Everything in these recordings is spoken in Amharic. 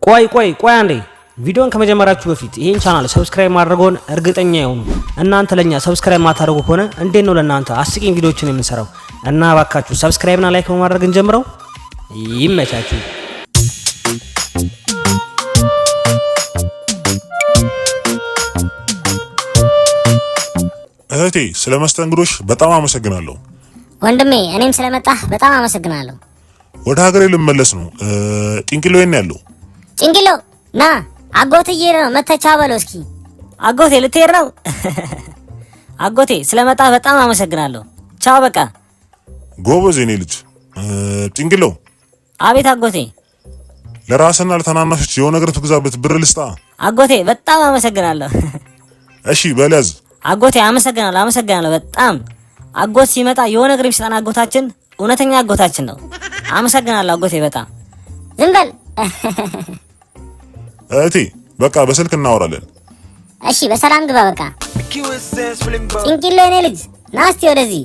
ቆይ አንዴ ቪዲዮን ከመጀመራችሁ በፊት ይሄን ቻናል ሰብስክራይብ ማድረጎን እርግጠኛ ይሁኑ። እናንተ ለኛ ሰብስክራይብ ማታደርጉ ከሆነ እንዴት ነው ለናንተ አስቂኝ ቪዲዮችን የምንሰራው? እና ባካችሁ ሰብስክራይብ እና ላይክ በማድረግ እንጀምረው። ይመቻችሁ። እህቴ ስለመስተንግዶሽ በጣም አመሰግናለሁ። ወንድሜ እኔም ስለመጣህ በጣም አመሰግናለሁ። ወደ ሀገሬ ልመለስ ነው። ጭንቅሎ የኔ ያለው ጭንቅሎ ና አጎትዬ ነው መተቻ በለው እስኪ። አጎቴ ልትሄድ ነው? አጎቴ ስለመጣህ በጣም አመሰግናለሁ። ቻው በቃ። ጎበዝ የኔ ልጅ። ጭንቅሎ አቤት አጎቴ። ለራስና ለተናናሾች የሆነ ነገር ትግዛበት ብር ልስጣ? አጎቴ በጣም አመሰግናለሁ። እሺ በለዝ አጎቴ አመሰግናለሁ በጣም። አጎት ሲመጣ የሆነ ነገር የሚሰጠን አጎታችን እውነተኛ አጎታችን ነው። አመሰግናለሁ አጎቴ በጣም። ዝም በል እህቴ። በቃ በስልክ እናወራለን። እሺ በሰላም ግባ በቃ። ጭንቅሎ የኔ ልጅ ና እስቲ ወደዚህ።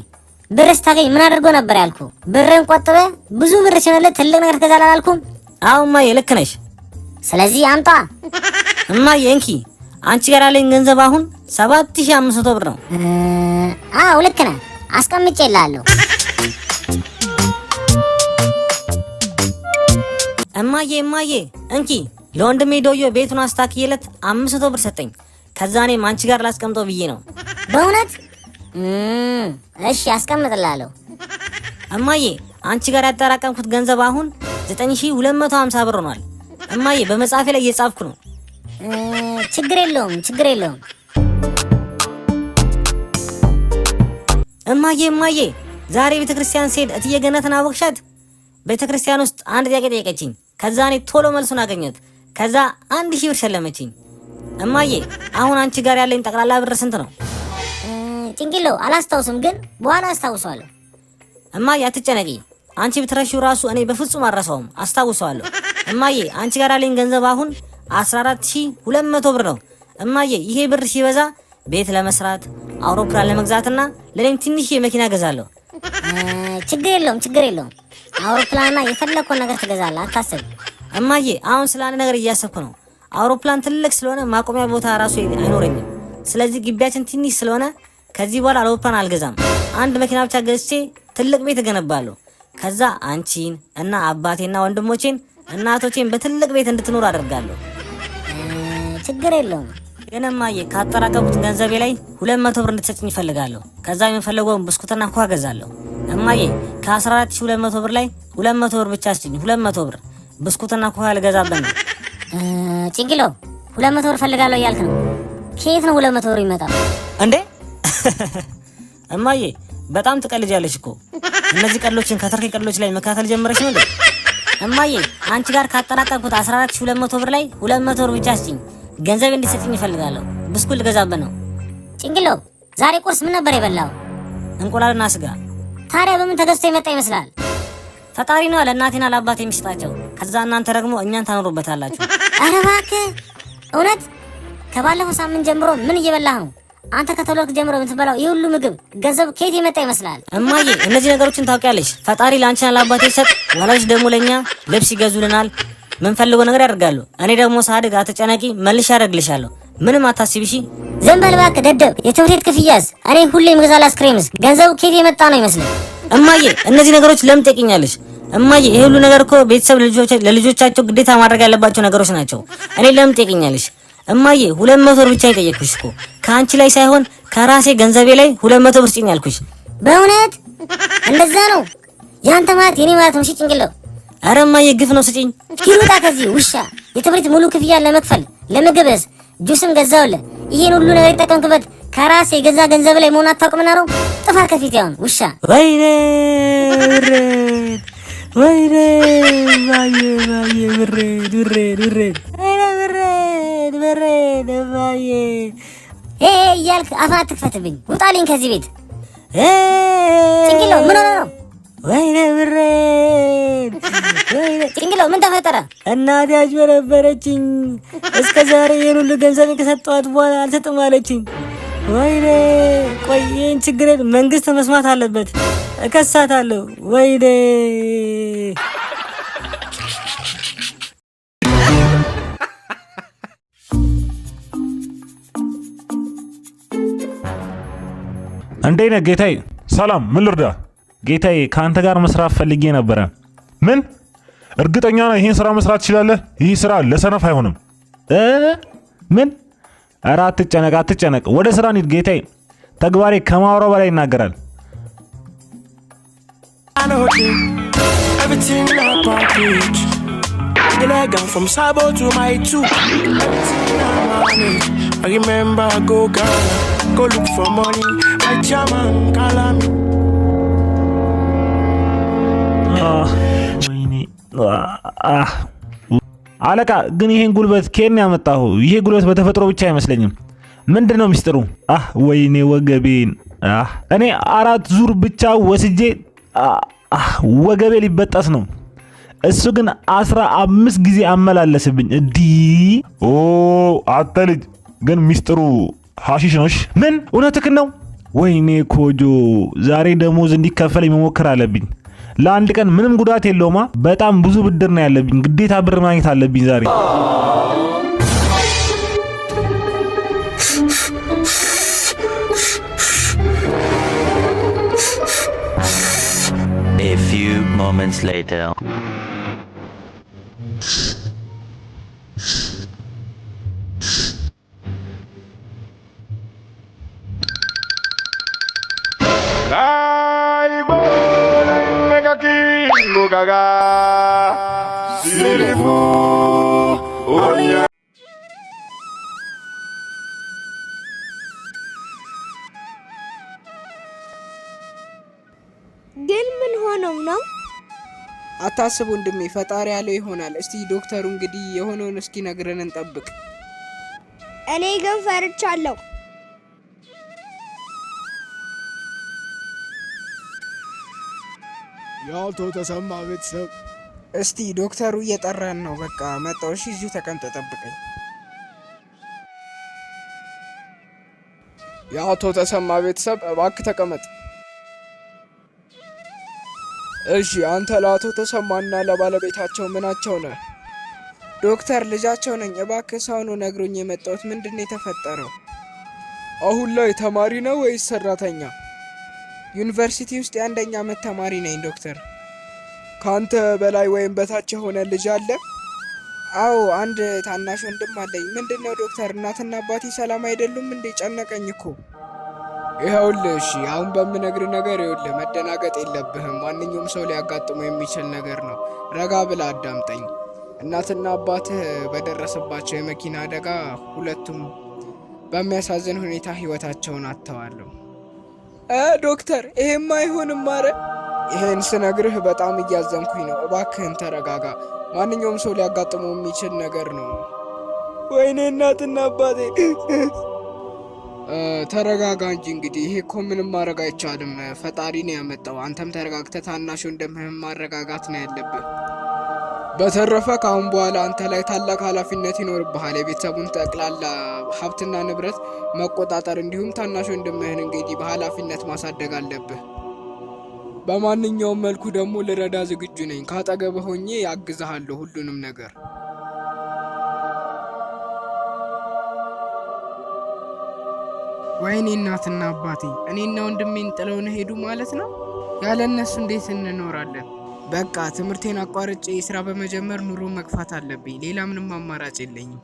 ብር ስታገኝ ምን አድርጎ ነበር ያልኩ? ብርን ቆጥበ ብዙ ብር ሲሆንልህ ትልቅ ነገር ትገዛለህ አላልኩም? አዎ እማዬ ልክ ነሽ። ስለዚህ አምጣ እማዬ እንኪ። አንቺ ጋር ያለኝ ገንዘብ አሁን 7500 ብር ነው። አዎ ልክ ነህ። አስቀምጬልሃለሁ። እማዬ እንኪ ለወንድሜ ዶዮ ቤቱን አስታክየለት 500 ብር ሰጠኝ። ከዛ እኔም አንቺ ጋር ላስቀምጠው ብዬ ነው። በእውነት? እሺ አስቀምጥልሃለሁ። እማዬ አንቺ ጋር ያጠራቀምኩት ገንዘብ አሁን 9250 ብር ሆኗል። እማዬ በመጻፌ ላይ እየጻፍኩ ነው። ችግር የለውም። እማዬ ዛሬ ቤተክርስቲያን ስሄድ እትዬ ገነትን አወቅሻት? ቤተክርስቲያን ውስጥ አንድ ጥያቄ ጠየቀችኝ። ከዛ እኔ ቶሎ መልሱን አገኘሁት። ከዛ 1000 ብር ሸለመችኝ። እማዬ አሁን አንቺ ጋር ያለኝ ጠቅላላ ብር ስንት ነው? ጭንቅሎ አላስታውስም፣ ግን በኋላ አስታውሰዋለሁ። እማዬ አትጨነቂ። አንቺ ብትረሺው ራሱ እኔ በፍጹም አልረሳውም፣ አስታውሰዋለሁ። እማዬ አንቺ ጋር ያለኝ ገንዘብ አሁን 14200 ብር ነው። እማዬ ይሄ ብር ሲበዛ ቤት ለመስራት አውሮፕላን ለመግዛትና ለኔም ትንሽ የመኪና ገዛለሁ። ችግር የለውም። አውሮፕላንና የፈለከውን ነገር ትገዛለህ፣ አታስብ። እማዬ አሁን ስለ አንድ ነገር እያሰብኩ ነው። አውሮፕላን ትልቅ ስለሆነ ማቆሚያ ቦታ ራሱ አይኖረኝም። ስለዚህ ግቢያችን ትንሽ ስለሆነ ከዚህ በኋላ አውሮፕላን አልገዛም። አንድ መኪና ብቻ ገዝቼ ትልቅ ቤት እገነባለሁ። ከዛ አንቺን እና አባቴና ወንድሞቼን እናቶቼን በትልቅ ቤት እንድትኖር አደርጋለሁ። ችግር የለውም። ግን እማዬ ካጠራቀምኩት ገንዘቤ ላይ 200 ብር እንድትሰጭኝ እፈልጋለሁ። ከዛ የምፈልገውን ብስኩትና ኮካ ገዛለሁ። እማዬ ከ14200 ብር ላይ 200 ብር ብቻ ስጭኝ። 200 ብር ብስኩትና ኮካ ልገዛበት ነው። ጭንቅሎ 200 ብር ፈልጋለሁ እያልክ ነው? ከየት ነው 200 ብር ይመጣል እንዴ? እማዬ በጣም ትቀልጃለሽ እኮ። እነዚህ ቀሎችን ከተርኪ ቀሎች ላይ መካተል ጀመረሽ ነው እንዴ? እማዬ አንቺ ጋር ካጠራቀምኩት 14200 ብር ላይ 200 ብር ብቻ ስጭኝ። ገንዘብ እንዲሰጥኝ እፈልጋለሁ። ብስኩት ልገዛበት ነው። ጭንቅሎ ዛሬ ቁርስ ምን ነበር የበላው? እንቁላልና ስጋ። ታዲያ በምን ተገዝቶ የመጣ ይመስላል? ፈጣሪ ነው ለእናቴና ለአባቴ የሚሰጣቸው። ከዛ እናንተ ደግሞ እኛን ታኖሩበታላችሁ። ኧረ እባክህ እውነት? ከባለፈው ሳምንት ጀምሮ ምን እየበላህ ነው? አንተ ከተወለድክ ጀምሮ የምትበላው ይህ ሁሉ ምግብ ገንዘብ ከየት የመጣ ይመስላል? እማዬ እነዚህ ነገሮችን ታውቂያለሽ። ፈጣሪ ለአንቺና ለአባቴ ይሰጥ፣ ወላጆች ደግሞ ለእኛ ልብስ ይገዙልናል፣ ምን ፈልገው ነገር ያደርጋሉ። እኔ ደግሞ ሳድግ አትጨነቂ፣ መልሼ ያደርግልሻለሁ። ምንም አታስቢ እሺ። ዝም በል እባክህ ደደብ። የትምህርት ቤት ክፍያስ? እኔ ሁሌ የምገዛልህ አስክሬምስ ገንዘቡ ከየት የመጣ ነው ይመስልህ? እማዬ እነዚህ ነገሮች ለምን ጠይቅኛለሽ? እማዬ ይሄ ሁሉ ነገር እኮ ቤተሰብ ለልጆቻቸው ግዴታ ማድረግ ያለባቸው ነገሮች ናቸው። እኔ ለምን ጠይቅኛለሽ? እማዬ 200 ብር ብቻ የጠየቅኩሽ እኮ ከአንቺ ላይ ሳይሆን ከራሴ ገንዘቤ ላይ 200 ብር ስጪኝ ያልኩሽ። በእውነት እንደዛ ነው? ያንተ ማለት የኔ ማለት ነው? እሺ ጭንቅሎ። ኧረ እማዬ ግፍ ነው፣ ስጪኝ። ይሩጣ ከዚህ ውሻ። የትምህርት ሙሉ ክፍያ ለመክፈል ለምግብስ ጁስም ገዛውልህ። ይሄን ሁሉ ነገር የተጠቀምክበት ከራሴ የገዛ ገንዘብ ላይ መሆን አታውቅምና ነው? ጥፋ ከፊት ያውን ውሻ። ወይኔ ብሬድ እማዬ እያልክ አፍን አትክፈትብኝ። ውጣልኝ ከዚህ ቤት። ጭንቅሎ ምን ሆነ ነው? ወይኔ ብሬድ ጭንቅሎ ምን ተፈጠረ? እናቴ አጭበረበረችኝ። እስከ ዛሬ ይሄን ሁሉ ገንዘብ ከሰጠኋት በኋላ አልሰጥም አለችኝ። ወይኔ ቆይ ይሄን ችግሬን መንግስት መስማት አለበት። እከሳታለሁ። ወይኔ እንዴት ነህ ጌታዬ? ሰላም፣ ምን ልርዳ? ጌታዬ ካንተ ጋር መስራት ፈልጌ ነበር። ምን? እርግጠኛ ነህ ይሄን ስራ መስራት ትችላለህ? ይህ ስራ ለሰነፍ አይሆንም። ምን? ኧረ አትጨነቅ። ወደ ስራ እንሂድ ጌታዬ። ተግባሬ ከማውራው በላይ ይናገራል። Everything up on page. The leg on from Sabo to my two. Everything I manage. I remember I go Ghana, go look for money. My German call me. አለቃ ግን ይሄን ጉልበት ከየት ነው ያመጣኸው? ይሄ ጉልበት በተፈጥሮ ብቻ አይመስለኝም። ምንድነው ሚስጥሩ? ወይኔ ወገቤን። እኔ 4 ዙር ብቻ ወስጄ ወገቤ ሊበጠስ ነው። እሱ ግን 15 ጊዜ አመላለስብኝ። አንተ ልጅ ግን ሚስጥሩ ሐሺሽ ነሽ? ምን? እውነትህን ነው? ወይኔ ኮጆ፣ ዛሬ ደሞዝ እንዲከፈል መሞከር አለብኝ። ለአንድ ቀን ምንም ጉዳት የለውማ። በጣም ብዙ ብድር ነው ያለብኝ። ግዴታ ብር ማግኘት አለብኝ ዛሬ። A few moments later. ግን ምን ሆነው ነው? አታስቡ ወንድሜ፣ ፈጣሪ ያለው ይሆናል። እስቲ ዶክተሩ እንግዲህ የሆነውን እስኪ ነግረን እንጠብቅ። እኔ ግን ፈርቻለሁ። የአቶ ተሰማ ቤተሰብ፣ እስቲ ዶክተሩ እየጠራን ነው። በቃ መጣሁ። እሺ እዚሁ ተቀምጠ ጠብቀኝ። የአቶ ተሰማ ቤተሰብ እባክህ ተቀመጥ። እሺ፣ አንተ ለአቶ ተሰማና ለባለቤታቸው ምናቸው ነህ? ዶክተር ልጃቸው ነኝ። እባክህ ሰው ነው ነግሮኝ የመጣሁት። ምንድን ነው የተፈጠረው? አሁን ላይ ተማሪ ነው ወይስ ሰራተኛ? ዩኒቨርሲቲ ውስጥ የ1ኛ ዓመት ተማሪ ነኝ ዶክተር። ካንተ በላይ ወይም በታች የሆነ ልጅ አለ? አዎ፣ አንድ ታናሽ ወንድም አለኝ። ምንድነው ዶክተር? እናትና አባቴ ሰላም አይደሉም እንዴ? ጨነቀኝ እኮ። ይኸውልህ፣ እሺ አሁን በምነግር ነገር ይኸውልህ፣ መደናገጥ የለብህም። ማንኛውም ሰው ሊያጋጥመው የሚችል ነገር ነው። ረጋ ብለህ አዳምጠኝ። እናትና አባትህ በደረሰባቸው የመኪና አደጋ ሁለቱም በሚያሳዝን ሁኔታ ህይወታቸውን አጥተዋል። ዶክተር፣ ይሄማ አይሆንም። ማረ ይሄን ስነግርህ በጣም እያዘንኩኝ ነው። እባክህን ተረጋጋ። ማንኛውም ሰው ሊያጋጥመው የሚችል ነገር ነው። ወይኔ እናትና አባቴ። ተረጋጋ እንጂ እንግዲህ ይሄ እኮ ምንም ማድረግ አይቻልም። ፈጣሪ ነው ያመጣው። አንተም ተረጋግተህ ታናሽ ወንድምህን ማረጋጋት ነው ያለብህ። በተረፈ ከአሁን በኋላ አንተ ላይ ታላቅ ኃላፊነት ይኖርብሃል። የቤተሰቡን ጠቅላላ ሀብትና ንብረት መቆጣጠር እንዲሁም ታናሽ ወንድምህን እንግዲህ በኃላፊነት ማሳደግ አለብህ። በማንኛውም መልኩ ደግሞ ልረዳ ዝግጁ ነኝ። ካጠገብህ ሆኜ ያግዝሃለሁ ሁሉንም ነገር። ወይኔ እናትና አባቴ፣ እኔና ወንድሜን ጥለውን ሄዱ ማለት ነው። ያለ እነሱ እንዴት እንኖራለን? በቃ ትምህርቴን አቋርጬ ስራ በመጀመር ኑሮ መግፋት አለብኝ። ሌላ ምንም አማራጭ የለኝም።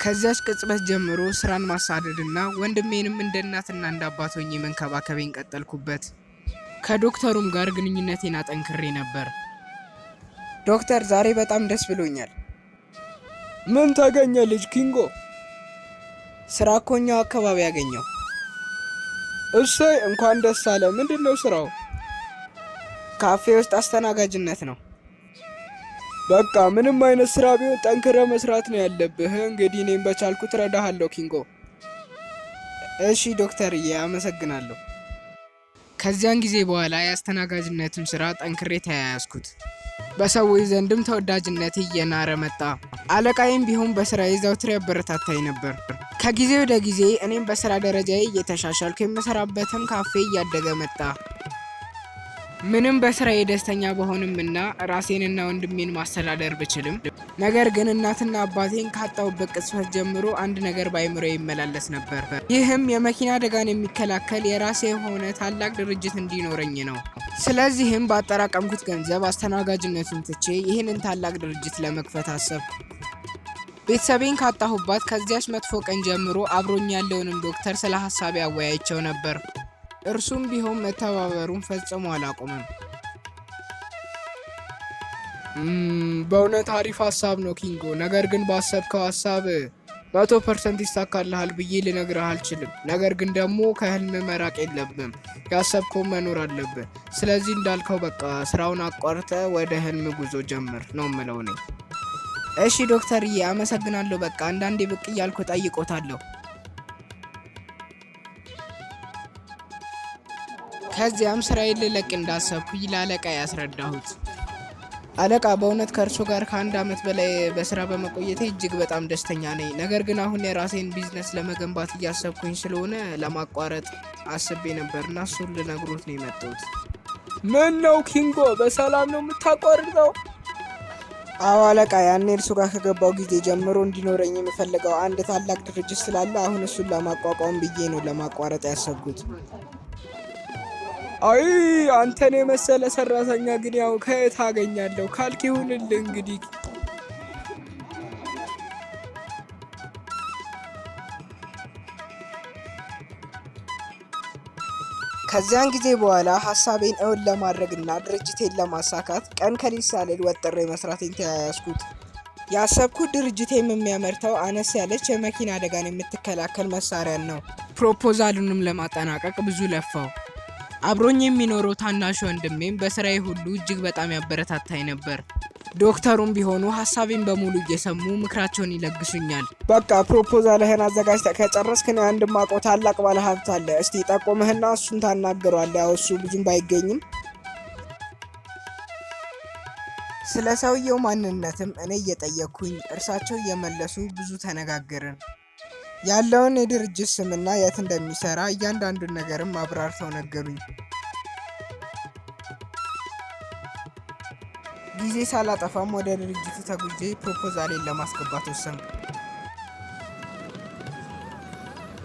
ከዚያች ቅጽበት ጀምሮ ስራን ማሳደድና ወንድሜንም እንደ እናትና እንደ አባት ሆኜ መንከባከቤን ቀጠልኩበት። ከዶክተሩም ጋር ግንኙነቴን አጠንክሬ ነበር። ዶክተር፣ ዛሬ በጣም ደስ ብሎኛል። ምን ታገኘ ልጅ ኪንጎ? ስራ እኮ እኛው አካባቢ ያገኘው። እሰይ፣ እንኳን ደስ አለ። ምንድነው ስራው? ካፌ ውስጥ አስተናጋጅነት ነው። በቃ ምንም አይነት ስራ ቢሆን ጠንክረ መስራት ነው ያለብህ። እንግዲህ እኔም በቻልኩት እረዳሃለሁ ኪንጎ። እሺ ዶክተርዬ፣ አመሰግናለሁ። ከዚያን ጊዜ በኋላ የአስተናጋጅነቱን ስራ ጠንክሬ ተያያዝኩት። በሰዎች ዘንድም ተወዳጅነት እየናረ መጣ። አለቃዬም ቢሆን በስራዬ ዘውትር ያበረታታኝ ነበር። ከጊዜ ወደ ጊዜ እኔም በስራ ደረጃዬ እየተሻሻልኩ የምሰራበትም ካፌ እያደገ መጣ። ምንም በስራዬ ደስተኛ በሆንምና ራሴንና ወንድሜን ማስተዳደር ብችልም ነገር ግን እናትና አባቴን ካጣሁበት ቅጽበት ጀምሮ አንድ ነገር ባይምሮ ይመላለስ ነበር። ይህም የመኪና አደጋን የሚከላከል የራሴ የሆነ ታላቅ ድርጅት እንዲኖረኝ ነው። ስለዚህም ባጠራቀምኩት ገንዘብ አስተናጋጅነቱን ትቼ ይህንን ታላቅ ድርጅት ለመክፈት አሰብኩ። ቤተሰቤን ካጣሁባት ከዚያች መጥፎ ቀን ጀምሮ አብሮኝ ያለውንም ዶክተር ስለ ሀሳቤ አወያይቸው ነበር። እርሱም ቢሆን መተባበሩን ፈጽሞ አላቆመም። በእውነት አሪፍ ሀሳብ ነው ኪንጎ። ነገር ግን ባሰብከው ሀሳብ 100% ይሳካልሃል ብዬ ልነግርህ አልችልም። ነገር ግን ደግሞ ከህልም መራቅ የለብም። ያሰብከው መኖር አለብህ። ስለዚህ እንዳልከው በቃ ስራውን አቋርጠ ወደ ህልም ጉዞ ጀምር ነው የምለው ነኝ። እሺ ዶክተርዬ አመሰግናለሁ። በቃ አንዳንዴ ብቅ እያልኩ ጠይቆታለሁ። ከዚያም ስራዬን ልለቅ እንዳሰብኩኝ ለአለቃ ያስረዳሁት። አለቃ በእውነት ከእርሶ ጋር ከ1 ዓመት በላይ በስራ በመቆየቴ እጅግ በጣም ደስተኛ ነኝ። ነገር ግን አሁን የራሴን ቢዝነስ ለመገንባት እያሰብኩኝ ስለሆነ ለማቋረጥ አስቤ ነበርና እሱን ልነግሮት ነው የመጣሁት። ምን ነው ኪንጎ፣ በሰላም ነው የምታቋርጠው? አዎ አለቃ፣ ያኔ እርሱ ጋር ከገባው ጊዜ ጀምሮ እንዲኖረኝ የምፈልገው አንድ ታላቅ ድርጅት ስላለ አሁን እሱን ለማቋቋም ብዬ ነው ለማቋረጥ ያሰብኩት። አይ አንተን የመሰለ ሰራተኛ ግን ያው ከየት አገኛለሁ ካልክ ይሁንልህ እንግዲህ። ከዚያን ጊዜ በኋላ ሀሳቤን እውን ለማድረግና ድርጅቴን ለማሳካት ቀን ከሌት ሳልል ወጥሬ መስራቴን ተያያዝኩት። ያሰብኩት ድርጅቴም የሚያመርተው አነስ ያለች የመኪና አደጋን የምትከላከል መሳሪያን ነው። ፕሮፖዛሉንም ለማጠናቀቅ ብዙ ለፋው። አብሮኝ የሚኖረው ታናሽ ወንድሜም በስራዬ ሁሉ እጅግ በጣም ያበረታታኝ ነበር። ዶክተሩም ቢሆኑ ሀሳቤን በሙሉ እየሰሙ ምክራቸውን ይለግሱኛል። በቃ ፕሮፖዛልህን አዘጋጅተህ ከጨረስክ እኔ አንድ ማውቀው ታላቅ ባለሀብት አለ፣ እስቲ ጠቆምህና እሱን ታናግረዋለህ። ያው እሱ ብዙም ባይገኝም ስለ ሰውየው ማንነትም እኔ እየጠየቅኩኝ እርሳቸው እየመለሱ ብዙ ተነጋገርን። ያለውን የድርጅት ስምና የት እንደሚሰራ እያንዳንዱን ነገርም አብራርተው ነገሩኝ። ጊዜ ሳላጠፋም ወደ ድርጅቱ ተጉዤ ፕሮፖዛሌን ለማስገባት ወሰንኩ።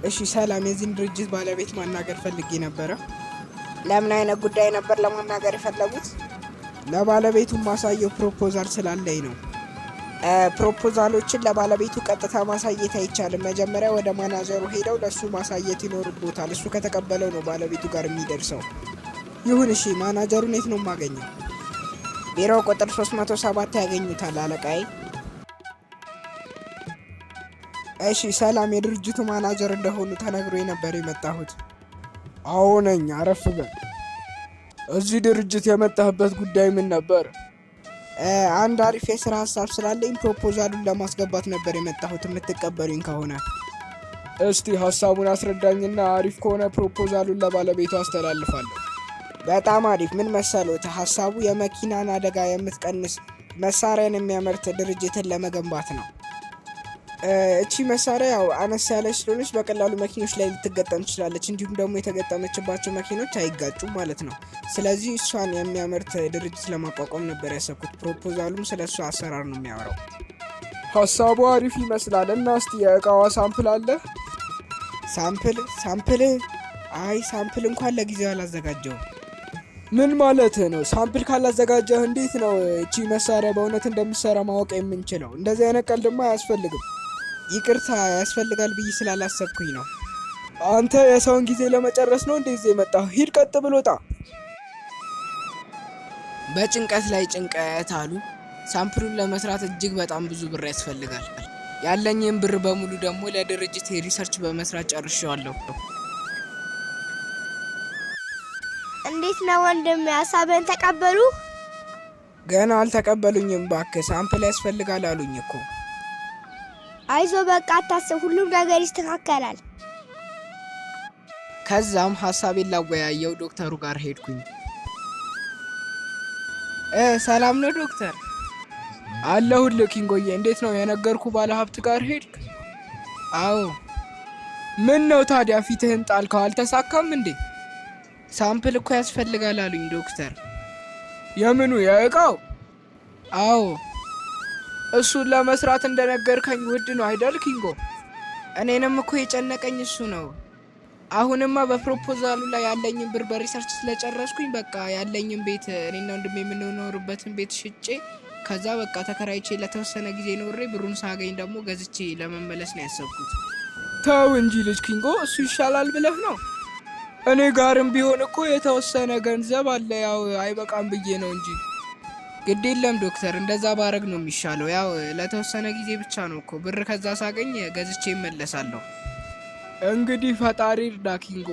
እሺ ሰላም፣ የዚህን ድርጅት ባለቤት ማናገር ፈልጌ ነበረ። ለምን አይነት ጉዳይ ነበር ለማናገር የፈለጉት? ለባለቤቱ ማሳየው ፕሮፖዛል ስላለኝ ነው። ፕሮፖዛሎችን ለባለቤቱ ቀጥታ ማሳየት አይቻልም። መጀመሪያ ወደ ማናጀሩ ሄደው ለሱ ማሳየት ይኖርቦታል። እሱ ከተቀበለው ነው ባለቤቱ ጋር የሚደርሰው። ይሁን እሺ፣ ማናጀሩን የት ነው የማገኘው? ቢሮ ቁጥር 307 ያገኙታል አለቃዬ። እሺ ሰላም፣ የድርጅቱ ማናጀር እንደሆኑ ተነግሮ ነበር የመጣሁት። አዎ ነኝ፣ አረፍ በል። እዚህ ድርጅት የመጣህበት ጉዳይ ምን ነበር? አንድ አሪፍ የስራ ሀሳብ ስላለኝ ፕሮፖዛሉን ለማስገባት ነበር የመጣሁት፣ የምትቀበሉኝ ከሆነ። እስቲ ሀሳቡን አስረዳኝና አሪፍ ከሆነ ፕሮፖዛሉን ለባለቤቱ አስተላልፋለሁ። በጣም አሪፍ። ምን መሰሎት? ሀሳቡ የመኪናን አደጋ የምትቀንስ መሳሪያን የሚያመርት ድርጅትን ለመገንባት ነው። እቺ መሳሪያ ያው አነስ ያለች ስለሆነች በቀላሉ መኪኖች ላይ ልትገጠም ትችላለች። እንዲሁም ደግሞ የተገጠመችባቸው መኪኖች አይጋጩም ማለት ነው። ስለዚህ እሷን የሚያመርት ድርጅት ለማቋቋም ነበር ያሰብኩት። ፕሮፖዛሉም ስለ እሷ አሰራር ነው የሚያወራው። ሀሳቡ አሪፍ ይመስላል። እና እስቲ የእቃዋ ሳምፕል አለ? ሳምፕል? አይ ሳምፕል እንኳን ለጊዜው አላዘጋጀውም። ምን ማለት ነው? ሳምፕል ካላዘጋጀህ እንዴት ነው እቺ መሳሪያ በእውነት እንደምትሰራ ማወቅ የምንችለው? እንደዚህ አይነት ቀልድማ አያስፈልግም። ይቅርታ፣ ያስፈልጋል ብዬ ስላላሰብኩኝ ነው። አንተ የሰውን ጊዜ ለመጨረስ ነው እንደዚህ የመጣው? ሂድ ቀጥ ብሎ ጣ። በጭንቀት ላይ ጭንቀት አሉ። ሳምፕሉን ለመስራት እጅግ በጣም ብዙ ብር ያስፈልጋል። ያለኝን ብር በሙሉ ደግሞ ለድርጅት ሪሰርች በመስራት ጨርሼዋለሁ። እንዴት ነው ወንድም፣ ሀሳብህን ተቀበሉ? ገና አልተቀበሉኝም። እባክህ ሳምፕል ያስፈልጋል አሉኝ እኮ። አይዞ በቃ አታስብ፣ ሁሉም ነገር ይስተካከላል። ከዛም ሀሳቤን ላወያየው ዶክተሩ ጋር ሄድኩኝ። ሰላም ነው ዶክተር? አለሁልህ ኪንጎዬ። እንዴት ነው የነገርኩ ባለሀብት ጋር ሄድክ? አዎ። ምን ነው ታዲያ ፊትህን ጣልከው? አልተሳካም እንዴ? ሳምፕል እኮ ያስፈልጋል አሉኝ ዶክተር። የምኑ የእቃው? አዎ እሱን ለመስራት እንደነገርከኝ ውድ ነው አይደል ኪንጎ? እኔንም እኮ የጨነቀኝ እሱ ነው። አሁንማ በፕሮፖዛሉ ላይ ያለኝን ብር በሪሰርች ስለጨረስኩኝ በቃ ያለኝን ቤት እኔና ወንድሜ የምንኖርበትን ቤት ሽጬ ከዛ በቃ ተከራይቼ ለተወሰነ ጊዜ ኖሬ ብሩን ሳገኝ ደግሞ ገዝቼ ለመመለስ ነው ያሰብኩት። ተው እንጂ ልጅ ኪንጎ፣ እሱ ይሻላል ብለህ ነው? እኔ ጋርም ቢሆን እኮ የተወሰነ ገንዘብ አለ፣ ያው አይበቃም ብዬ ነው እንጂ። ግድ የለም ዶክተር፣ እንደዛ ባረግ ነው የሚሻለው። ያው ለተወሰነ ጊዜ ብቻ ነው እኮ ብር፣ ከዛ ሳገኝ ገዝቼ እመለሳለሁ። እንግዲህ ፈጣሪ እርዳ ኪንጎ።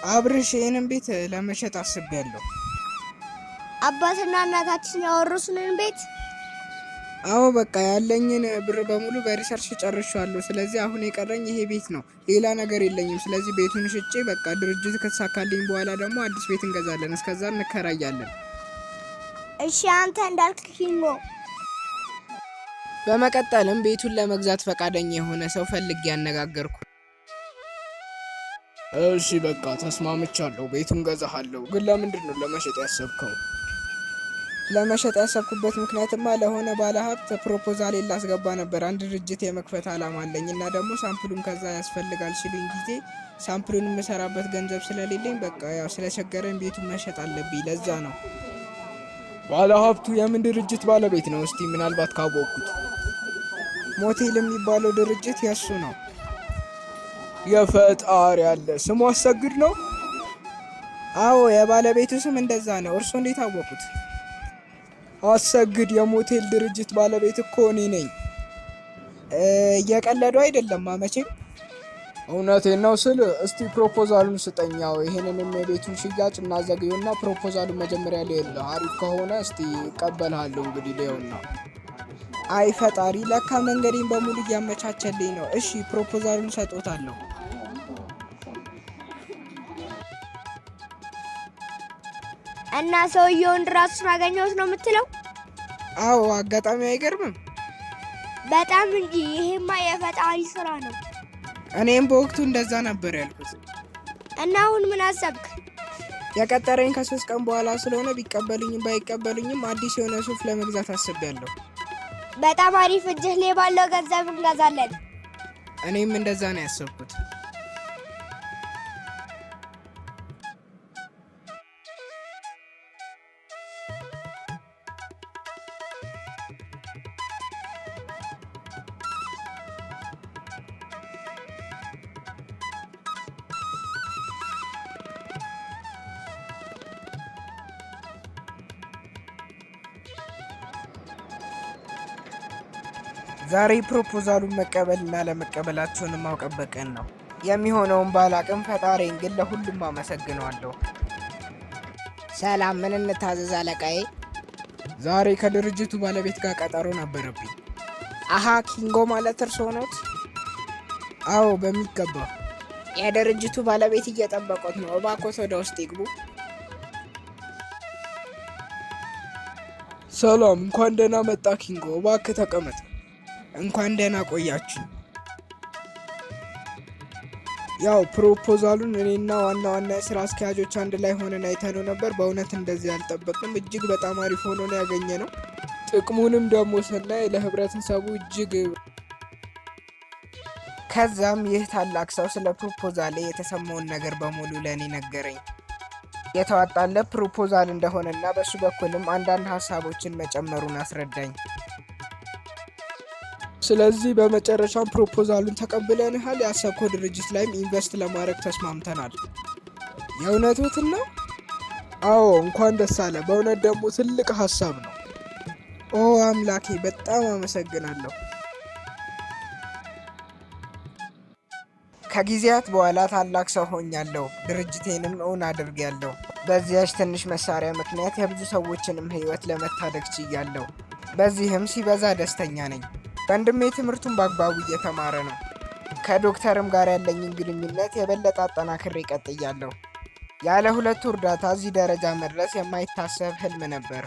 አብርሽ ይህንን ቤት ለመሸጥ አስቤያለሁ። አባትና እናታችን ያወረሱንን ቤት? አዎ በቃ ያለኝን ብር በሙሉ በሪሰርች ጨርሻለሁ። ስለዚህ አሁን የቀረኝ ይሄ ቤት ነው፣ ሌላ ነገር የለኝም። ስለዚህ ቤቱን ሽጬ በቃ ድርጅት ከተሳካልኝ በኋላ ደግሞ አዲስ ቤት እንገዛለን፣ እስከዛ እንከራያለን። እሺ አንተ እንዳልክ ኪንጎ። በመቀጠልም ቤቱን ለመግዛት ፈቃደኛ የሆነ ሰው ፈልጌ ያነጋገርኩ። እሺ በቃ ተስማምቻለሁ፣ ቤቱን ገዛሃለሁ። ግን ለምንድን ነው ለመሸጥ ያሰብከው? ለመሸጥ ያሰብኩበት ምክንያትማ ለሆነ ባለሀብት ፕሮፖዛል ላስገባ ነበር። አንድ ድርጅት የመክፈት አላማ አለኝ እና ደግሞ ሳምፕሉን ከዛ ያስፈልጋል ሲሉኝ ጊዜ ሳምፕሉን የምሰራበት ገንዘብ ስለሌለኝ በቃ ያው ስለቸገረኝ ቤቱን መሸጥ አለብኝ። ለዛ ነው። ባለሀብቱ የምን ድርጅት ባለቤት ነው? እስቲ ምናልባት ካወቅኩት። ሞቴል የሚባለው ድርጅት የሱ ነው። የፈጣሪ ያለ ስሙ አሰግድ ነው? አዎ የባለቤቱ ስም እንደዛ ነው። እርሶ እንዴት አወቁት? አሰግድ የሞቴል ድርጅት ባለቤት እኮ እኔ ነኝ። እየቀለዱ አይደለም መቼም። እውነቴን ነው ስል እስቲ ፕሮፖዛሉን ስጠኛው። ይሄንንም የቤቱን ሽያጭ እናዘግዩና ፕሮፖዛሉን መጀመሪያ ሊየለ አሪፍ ከሆነ እስቲ እቀበልሃለሁ። እንግዲህ ሊየውና። አይ ፈጣሪ፣ ለካ መንገዴን በሙሉ እያመቻቸልኝ ነው። እሺ ፕሮፖዛሉን ሰጦታለሁ። እና ሰውየውን ራሱን አገኘሁት ነው የምትለው? አዎ አጋጣሚ አይገርምም? በጣም እንጂ። ይሄማ የፈጣሪ ስራ ነው። እኔም በወቅቱ እንደዛ ነበር ያልኩት። እና አሁን ምን አሰብክ? የቀጠረኝ ከ3 ቀን በኋላ ስለሆነ ቢቀበሉኝም ባይቀበሉኝም አዲስ የሆነ ሱፍ ለመግዛት አስቤያለሁ። በጣም አሪፍ። እጅህ ላይ ባለው ገንዘብ እንገዛለን። እኔም እንደዛ ነው ያሰብኩት። ዛሬ ፕሮፖዛሉን መቀበልና ለመቀበላቸውን ማውቀበት ቀን ነው። የሚሆነውን ባላቅም ፈጣሪን ግን ለሁሉም አመሰግነዋለሁ። ሰላም፣ ምን እንታዘዝ አለቃዬ? ዛሬ ከድርጅቱ ባለቤት ጋር ቀጠሮ ነበረብኝ። አሃ ኪንጎ ማለት እርሶ ኖት? አዎ በሚገባ። የድርጅቱ ባለቤት እየጠበቁት ነው። እባክዎት ወደ ውስጥ ይግቡ። ሰላም፣ እንኳን ደህና መጣ ኪንጎ። እባክህ ተቀመጥ። እንኳን ደህና ቆያችሁ። ያው ፕሮፖዛሉን እኔና ዋና የስራ አስኪያጆች አንድ ላይ ሆነን አይተነው ነበር። በእውነት እንደዚህ አልጠበቅንም። እጅግ በጣም አሪፍ ሆኖ ነው ያገኘነው። ጥቅሙንም ደግሞ ስናይ ለህብረተሰቡ እጅግ። ከዛም ይህ ታላቅ ሰው ስለ ፕሮፖዛሌ የተሰማውን ነገር በሙሉ ለእኔ ነገረኝ። የተዋጣለት ፕሮፖዛል እንደሆነና በሱ በኩልም አንዳንድ ሀሳቦችን መጨመሩን አስረዳኝ። ስለዚህ በመጨረሻም ፕሮፖዛሉን ተቀብለንሃል። ያሰብከው ድርጅት ላይም ኢንቨስት ለማድረግ ተስማምተናል። የእውነቱን ነው? አዎ እንኳን ደስ አለ። በእውነት ደግሞ ትልቅ ሀሳብ ነው። ኦ አምላኬ፣ በጣም አመሰግናለሁ። ከጊዜያት በኋላ ታላቅ ሰው ሆኛለሁ። ድርጅቴንም እውን አድርጌያለሁ። በዚያች ትንሽ መሳሪያ ምክንያት የብዙ ሰዎችንም ህይወት ለመታደግ ችያለሁ። በዚህም ሲበዛ ደስተኛ ነኝ። ወንድሜ ትምህርቱን በአግባቡ እየተማረ ነው። ከዶክተርም ጋር ያለኝን ግንኙነት የበለጠ አጠናክሬ ቀጥያለሁ። ያለ ሁለቱ እርዳታ እዚህ ደረጃ መድረስ የማይታሰብ ህልም ነበር።